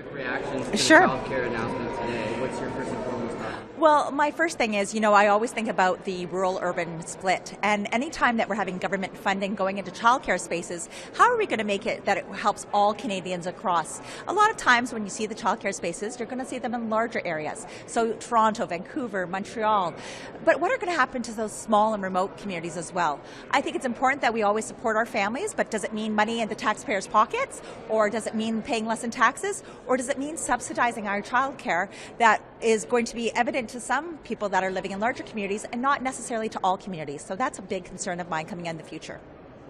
quick reactions to the Sure. childcare announcement today. What's your first and foremost thought? Well, my first thing is, I always think about the rural-urban split. And any time that we're having government funding going into childcare spaces, how are we going to make it that it helps all Canadians across? A lot of times when you see the childcare spaces, you're going to see them in larger areas. So Toronto, Vancouver, Montreal. But what are going to happen to those small and remote communities as well? I think it's important that we always support our families, but does it mean money in the taxpayers' pockets? Or does it mean paying less in taxes? Or does it mean subsidizing our childcare that is going to be evident to some people that are living in larger communities and not necessarily to all communities? So that's a big concern of mine coming in the future.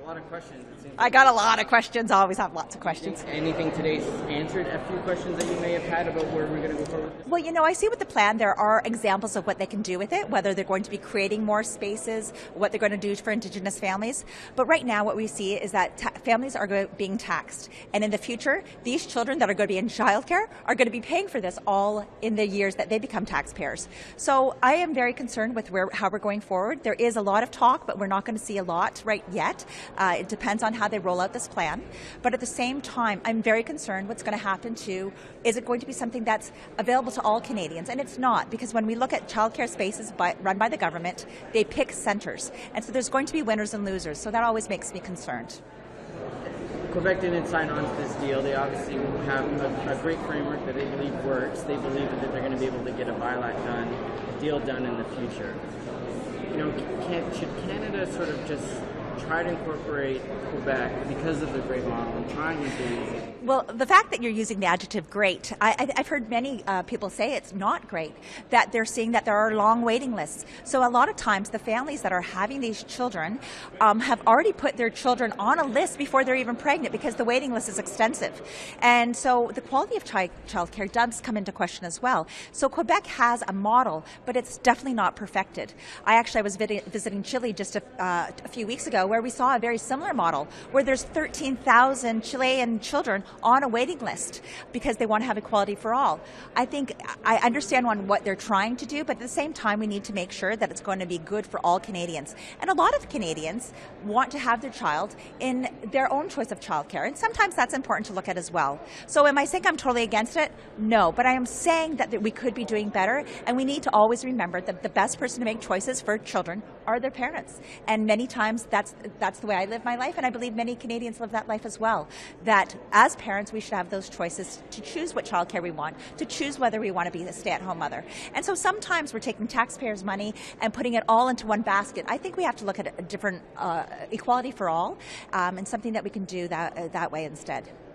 A lot of questions. I got a lot of questions. I always have lots of questions. Anything today answered a few questions that you may have had about where we're going to go forward? Well, I see with the plan there are examples of what they can do with it, whether they're going to be creating more spaces, what they're going to do for Indigenous families. But right now what we see is that families are being taxed. And in the future, these children that are going to be in childcare are going to be paying for this all in the years that they become taxpayers. So I am very concerned with how we're going forward. There is a lot of talk, but we're not going to see a lot right yet. It depends on how they roll out this plan. But at the same time, I'm very concerned what's going to happen is it going to be something that's available to all Canadians? And it's not, because when we look at childcare spaces run by the government, they pick centres. And so there's going to be winners and losers. So that always makes me concerned. Quebec didn't sign on to this deal. They obviously have a great framework that they believe works. They believe that they're going to be able to get a deal done in the future. Should Canada sort of just try to incorporate Quebec because of the great model and trying to do? Well, the fact that you're using the adjective great, I've heard many people say it's not great, that they're seeing that there are long waiting lists. So a lot of times the families that are having these children have already put their children on a list before they're even pregnant because the waiting list is extensive. And so the quality of childcare does come into question as well. So Quebec has a model, but it's definitely not perfected. I was visiting Chile just a few weeks ago where we saw a very similar model where there's 13,000 Chilean children on a waiting list because they want to have equality for all. I think I understand what they're trying to do, but at the same time we need to make sure that it's going to be good for all Canadians. And a lot of Canadians want to have their child in their own choice of childcare, and sometimes that's important to look at as well. So am I saying I'm totally against it? No, but I am saying that we could be doing better, and we need to always remember that the best person to make choices for children are their parents. And many times that's the way I live my life, and I believe many Canadians live that life as well. That as parents, we should have those choices to choose what childcare we want, to choose whether we want to be a stay-at-home mother. And so sometimes we're taking taxpayers' money and putting it all into one basket. I think we have to look at a different equality for all, and something that we can do that way instead.